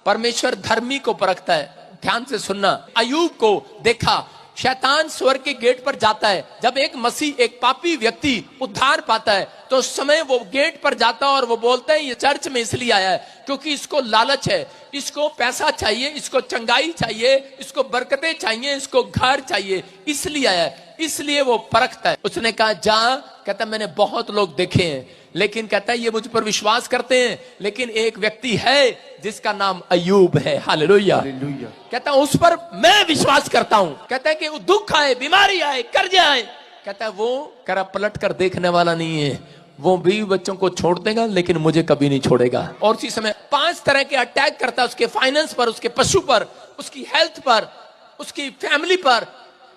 परमेश्वर धर्मी को परखता है। ध्यान से सुनना, अय्यूब को देखा, शैतान स्वर्ग के गेट पर जाता है। जब एक मसीह, एक पापी व्यक्ति उद्धार पाता है तो उस समय वो गेट पर जाता है और वो बोलता है ये चर्च में इसलिए आया है क्योंकि इसको लालच है, इसको पैसा चाहिए, इसको चंगाई चाहिए, इसको बरकतें चाहिए, इसको घर चाहिए, इसलिए आया है। इसलिए वो परखता है। उसने कहा जा, कहता मैंने बहुत लोग देखे हैं, लेकिन कहता है ये मुझ पर विश्वास करते हैं, लेकिन एक व्यक्ति है जिसका नाम अय्यूब है। हालेलुया। कहता है उस पर मैं विश्वास करता हूं। कहता है कि वो दुख आए, बीमारी आए, कर्जे आए, कहता है वो करा पलट कर देखने वाला नहीं है, वो भी बच्चों को छोड़ देगा लेकिन मुझे कभी नहीं छोड़ेगा। और उसी समय 5 तरह के अटैक करता है, उसके फाइनेंस पर, उसके पशु पर, उसकी हेल्थ पर, उसकी फैमिली पर,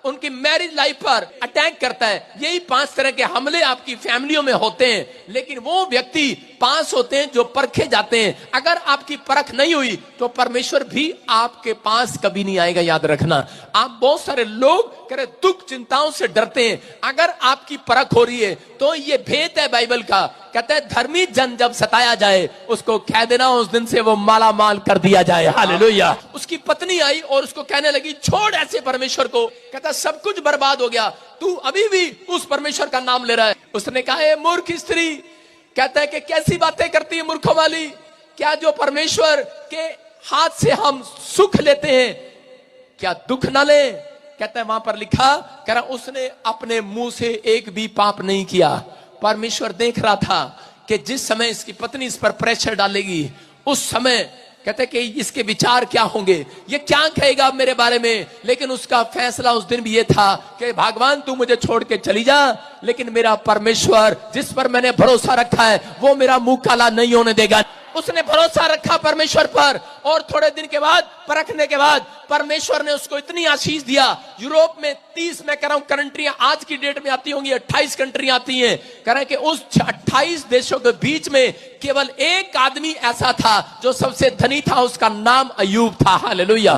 उनकी मैरिज लाइफ पर अटैक करता है। यही 5 तरह के हमले आपकी फैमिलियों में होते हैं, लेकिन वो व्यक्ति पास होते हैं जो परखे जाते हैं। अगर आपकी परख नहीं हुई तो परमेश्वर भी आपके पास कभी नहीं आएगा। याद रखना, आप बहुत सारे लोग करे दुख चिंताओं से डरते हैं। अगर आपकी परख हो रही है तो ये भेद है बाइबल का। कहता है धर्मी जन जब सताया जाए उसको कह देना उस दिन से वो माला माल कर दिया जाए। हालेलुया। उसकी पत्नी आई और उसको कहने लगी छोड़ ऐसे परमेश्वर को। कहता सब कुछ बर्बाद हो गया, तू अभी भी उस परमेश्वर का नाम ले रहा है। उसने कहा मूर्ख स्त्री, कहता है कि कैसी बातें करती है मूर्खों वाली, क्या जो परमेश्वर के हाथ से हम सुख लेते हैं क्या दुख ना ले। कहता है वहां पर लिखा, कह रहा उसने अपने मुंह से एक भी पाप नहीं किया। परमेश्वर देख रहा था कि जिस समय इसकी पत्नी इस पर प्रेशर डालेगी उस समय कहते कि इसके विचार क्या होंगे, ये क्या कहेगा मेरे बारे में। लेकिन उसका फैसला उस दिन भी ये था कि भगवान तू मुझे छोड़ के चली जा, लेकिन मेरा परमेश्वर जिस पर मैंने भरोसा रखा है वो मेरा मुंह काला नहीं होने देगा। उसने भरोसा रखा परमेश्वर पर और थोड़े दिन के बाद, परखने के बाद परमेश्वर ने उसको इतनी आशीष दिया। यूरोप में 30 मैं कह रहा हूं कंट्रियां आज की डेट में आती होंगी, 28 कंट्रियां आती हैं। कह रहे हैं कि उस 28 देशों के बीच में केवल एक आदमी ऐसा था जो सबसे धनी था, उसका नाम अय्यूब था। हालेलुया।